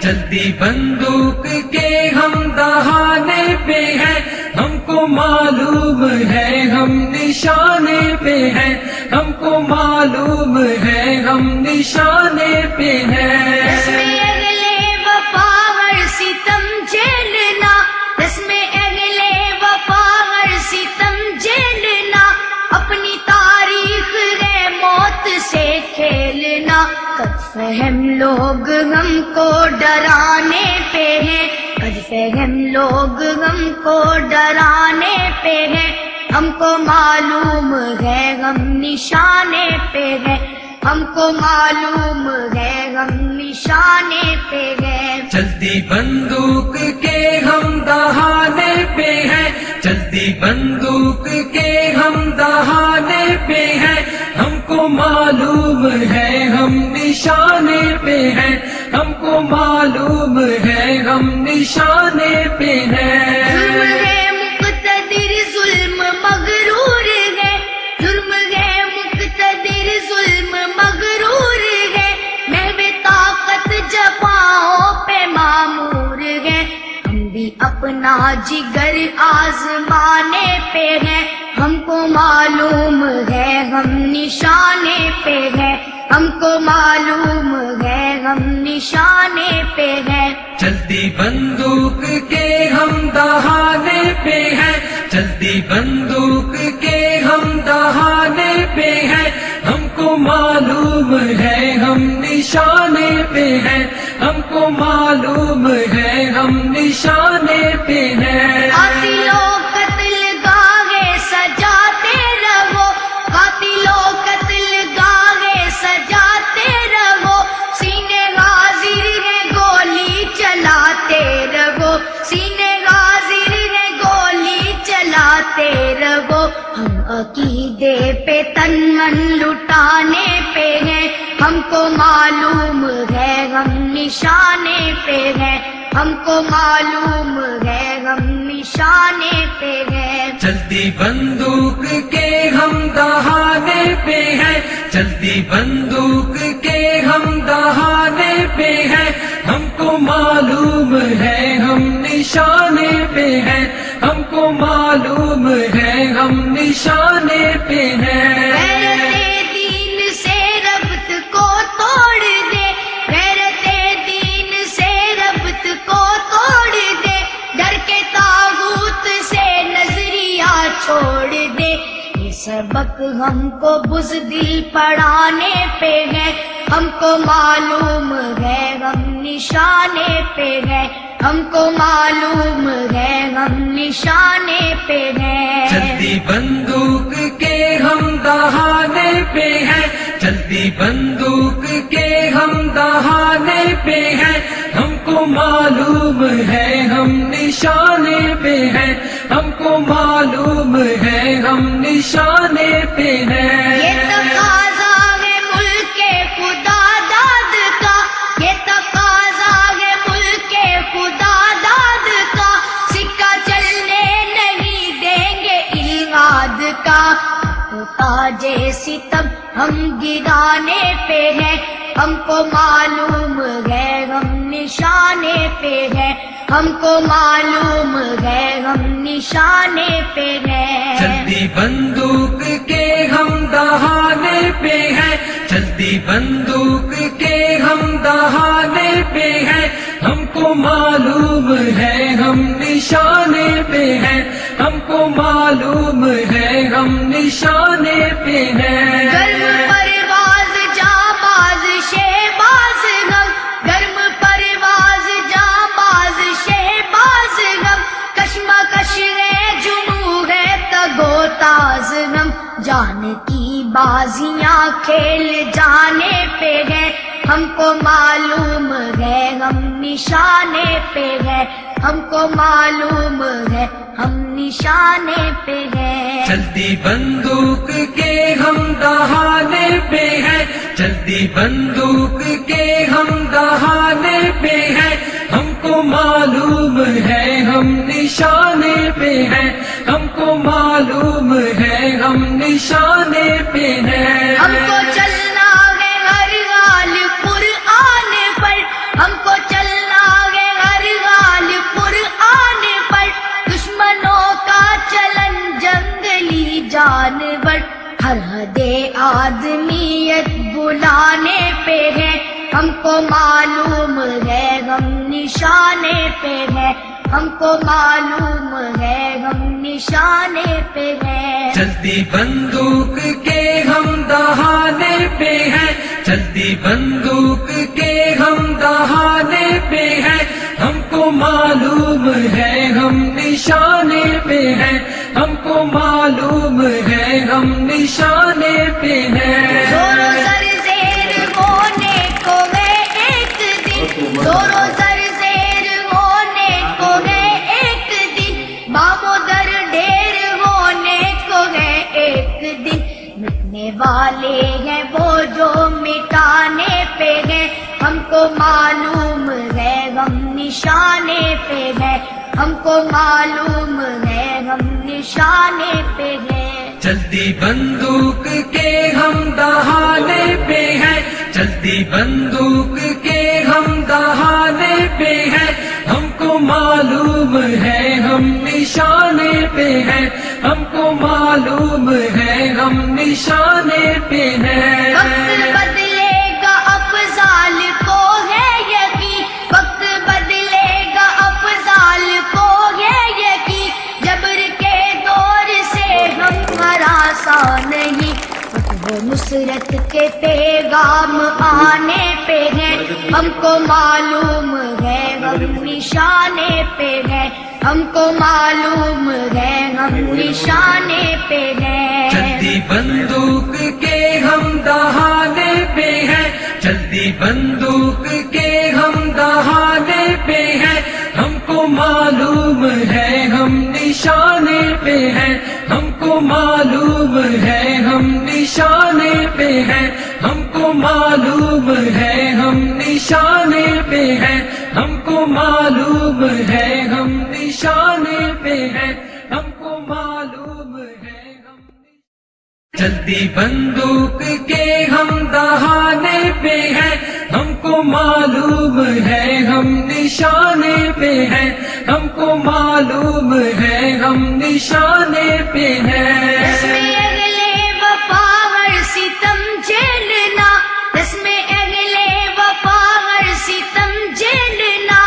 چلتی بندوق کے ہم دہانے پہ ہیں، ہم کو معلوم ہے ہم نشانے پہ ہیں، ہم کو معلوم ہے ہم نشانے پہ ہیں۔ رسم اہل وفا ہر ستم جھیلنا، رسم اہل وفا ہر ستم جھیلنا، اپنی تاریخ ہے موت سے کھیلنا۔ قد فہم لوگ ہم کو ڈرانے پہ ہیں، قد فہم لوگ ہم کو ڈرانے پہ ہیں، ہم کو معلوم ہے ہم نشانے پہ ہیں، ہم کو معلوم ہے ہم نشانے پہ ہیں۔ چلتی بندوق کے ہم دہانے پہ ہیں، چلتی بندوق کے ہم دہانے پہ ہیں، ہم کو معلوم ہے ہم نشانے پہ ہیں، ہم کو معلوم ہے ہم نشانے پہ ہیں۔ ظلم ہے مقتدر ظلم مغرور ہے، جرم ہے مقتدر ظلم مغرور ہے، محو طاقت جفاؤں پہ معمور ہے، ہم بھی اپنا جگر آزمانے پہ ہیں، ہم کو معلوم ہے ہم نشانے پہ ہیں، ہم کو معلوم ہے ہم نشانے پہ ہیں۔ چلتی بندوق کے ہم دہانے پہ ہیں، چلتی بندوق کے ہم دہانے پہ ہیں، ہم کو معلوم ہے ہم نشانے پہ ہیں، ہم کو معلوم ہے ہم نشانے پہ ہیں۔ قاتلوں قتل گاہے سجاتے رہو، قاتلوں قتل گاہے سجاتے رہو، سینے حاضر ہے گولی چلاتے رہو، سینے حاضر ہے گولی چلاتے رہو، ہم عقیدے پہ تن من لٹانے پہ ہیں، ہم کو معلوم ہے ہم نشانے پہ ہیں، ہم کو معلوم ہے ہم نشانے پہ ہیں۔ چلتی بندوق کے ہم دہانے پہ ہیں، چلتی بندوق کے ہم دہانے پہ ہیں، ہم کو معلوم ہے ہم نشانے پہ ہیں، ہم کو معلوم ہے ہم نشانے پہ ہیں۔ غیرت دین سے ربط کو توڑ دے، غیرت دین سے ربط کو توڑ دے، ڈر کے طاغوت سے نظریہ چھوڑ دے، یہ سبق ہم کو بزدل پڑھانے پہ ہے، ہم کو معلوم ہے ہم نشانے پہ ہے، ہم کو معلوم ہے ہم نشانے پہ ہیں۔ چلتی بندوق کے ہم دہانے پہ ہیں، چلتی بندوق کے ہم دہانے پہ ہیں، ہم کو معلوم ہے ہم نشانے پہ ہیں، ہم کو معلوم ہے ہم نشانے پہ ہیں۔ یہ تقاضا ہے ملک خدا داد کا، یہ تقاضا ہے ملک خدا داد کا، سکہ چلنے نہیں دیں گے الغاد کا، تاج ستم ہم گرانے پہ ہیں، ہم کو معلوم ہے ہم نشانے پہ ہیں، ہم کو معلوم ہے ہم نشانے پہ ہیں۔ چلتی بندوق کے ہم دہانے پہ ہیں، چلتی بندوق کے ہم دہانے پہ ہیں، ہم کو معلوم ہے ہم نشانے پہ ہیں، ہم کو معلوم ہے ہم نشانے پہ ہیں۔ گرم پرواز جانباز شہباز غم، گرم پرواز جانباز شہباز غم، کشمکش ہے جنوں ہے تگو تاز غم، جان کی بازیاں کھیل جانے پہ ہیں، ہم کو معلوم ہے ہم نشانے پہ ہیں، ہم کو معلوم ہے ہم نشانے پہ ہیں۔ چلتی بندوق کے ہم دہانے پہ ہیں، چلتی بندوق کے ہم دہانے پہ ہیں، ہم کو معلوم ہے ہم نشانے پہ ہیں، ہم کو معلوم ہے ہم نشانے پہ ہیں۔ ہم کو چلنا ہے ہر حال قرآن پر، ہم کو چلنا پہ ہے، ہم کو معلوم ہے ہم نشانے پہ ہیں۔ چلتی بندوق کے ہم دہانے پہ ہیں، چلتی بندوق کے ہم دہانے پہ ہیں، ہم کو معلوم ہے ہم نشانے پہ ہیں، ہم کو معلوم ہے ہم نشانے پہ ہیں۔ زورو سر زیر ہونے کو ہے ایک دن، زورو سر زیر ہونے کو ہے ایک دن، بام و در ڈھیر ہونے کو ہے ایک دن، مٹنے والے ہیں وہ جو مٹانے پہ ہیں، ہم کو معلوم ہے ہم نشانے پہ ہیں، ہم کو معلوم ہے ہم نشانے پہ ہیں۔ چلتی بندوق کے ہم دہانے پہ ہیں، چلتی بندوق کے ہم دہانے پہ ہیں، ہم کو معلوم ہے ہم نشانے پہ ہیں، ہم کو معلوم ہے ہم نشانے پہ ہیں۔ وقت بدلے گا افضال کو ہے یقین، وقت بدلے گا افضال کو ہے یقین، جبر کے دور سے ہم ہراساں نہیں، وہ نصرت کے پیغام آنے پہ ہیں، ہم کو معلوم ہے ہم نشانے پہ ہیں، ہم کو معلوم ہے ہم نشانے پہ ہیں۔ چلتی بندوق کے ہم دہانے پہ ہیں، چلتی بندوق کے ہم دہانے پہ ہیں، ہم کو معلوم ہے ہم نشانے پہ ہیں، ہم کو معلوم ہے ہم نشانے پہ ہیں، ہم کو معلوم ہے ہم نشانے پہ ہیں، ہم کو معلوم ہے ہم نشانے پہ ہیں، ہم کو معلوم ہے ہم چلتی بندوق کے ہم دہانے پہ ہیں، ہم کو معلوم ہے ہم نشانے پہ ہیں، ہم کو معلوم ہے ہم نشانے پہ ہیں۔ رسم اگلے وفا ہر ستم جھیلنا، رسم اگلے وفا ہر ستم جھیلنا،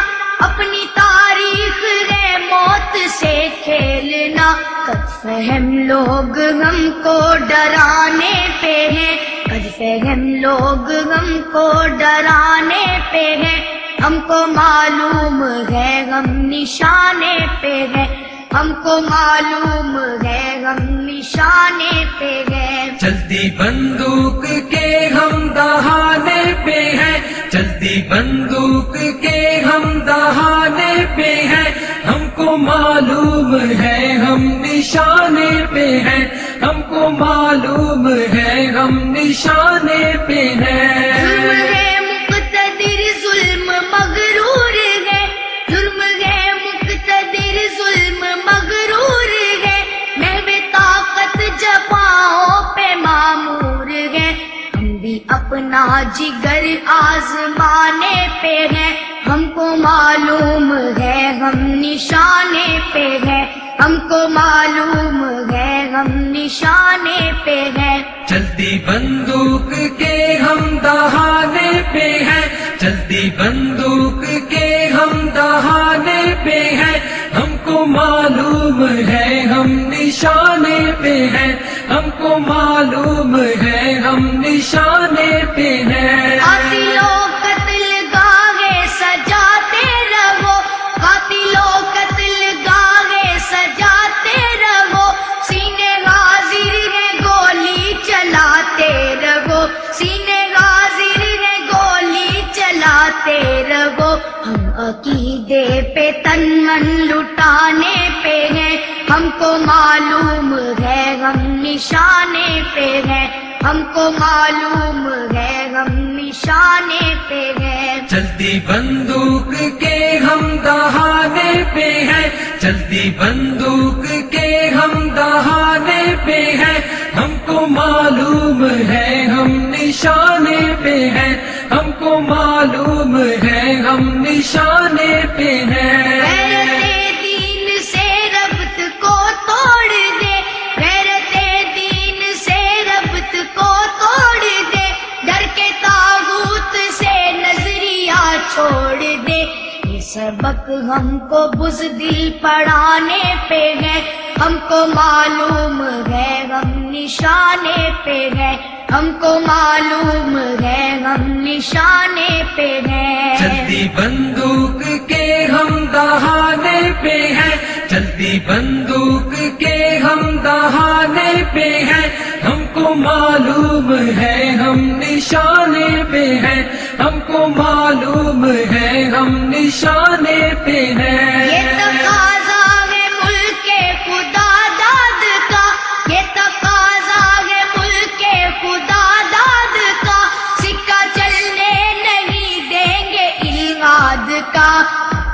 اپنی تاریخ ہے موت سے کھیلنا، قد فہم لوگ ہم کو ڈرانے پہ ہیں، قد فہم لوگ ہم کو ڈرانے پہ ہیں، ہم کو معلوم ہے ہم نشانے پہ ہیں، ہم کو معلوم ہے ہم نشانے پہ ہیں۔ چلتی بندوق کے ہم دہانے پہ ہیں، چلتی بندوق کے ہم دہانے پہ ہیں، ہم کو معلوم ہے ہم نشانے پہ ہیں، ہم کو معلوم ہے ہم نشانے پہ ہیں۔ ظلم ہے مقتدر ظلم مغرور ہے، ظلم ہے مقتدر ظلم مغرور ہے، محو طاقت جفاؤں پہ معمور ہے، ہم بھی اپنا جگر آزمانے پہ ہیں، ہم کو معلوم ہے ہم نشانے پہ ہیں، ہم کو معلوم ہے ہم نشانے پہ ہیں۔ چلتی بندوق کے ہم دہانے پہ ہیں، چلتی بندوق کے ہم دہانے پہ ہیں، ہم کو معلوم ہے ہم نشانے پہ ہیں، ہم کو معلوم ہے ہم نشانے پہ ہیں۔ قاتلوں قتل گاہیں سجاتے رہو، قاتلوں قتل گاہیں سجاتے رہو، سینے حاضر ہے گولی چلاتے رہو، سینے حاضر ہے گولی چلاتے رہو، ہم عقیدے پہ تن من لٹانے پہ ہیں، ہم کو معلوم ہے ہم نشانے پہ ہیں، ہم کو معلوم ہے ہم نشانے پہ ہیں۔ چلتی بندوق کے ہم دہانے پہ ہیں، چلتی بندوق کے ہم دہانے پہ ہیں، ہم کو معلوم ہے ہم نشانے پہ ہیں، ہم کو معلوم ہے ہم نشانے پہ ہیں۔ غیرت دین سے ربط کو توڑ دے، غیرت دین سے ربط کو توڑ دے، ڈر کے طاغوت سے نظریہ چھوڑ دے، یہ سبق ہم کو بزدل پڑھانے پہ ہے، ہم کو معلوم ہے ہم نشانے پہ ہے، ہم کو معلوم ہے ہم نشانے پہ ہے۔ چلتی بندوق کے ہم دہانے پہ ہیں، چلتی بندوق کے ہم دہانے پہ ہیں، ہم کو معلوم ہے ہم نشانے پہ ہیں، ہم کو معلوم ہے ہم نشانے پہ ہیں۔ یہ تقاضا ہے ملک خدا داد کا، یہ تقاضا ہے ملک خدا داد کا، سکہ چلنے نہیں دیں گے الغاد کا۔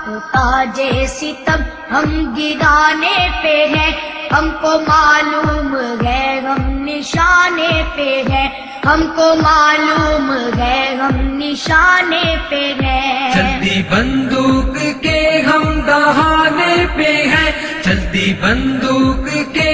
تو تاج ستم ہم گرانے پہ ہے، ہم کو معلوم ہے ہم نشانے پہ ہے، ہم کو معلوم ہے ہم نشانے پہ ہے۔ چلتی بندوق کے ہم دہانے پہ ہیں، چلتی بندوق کے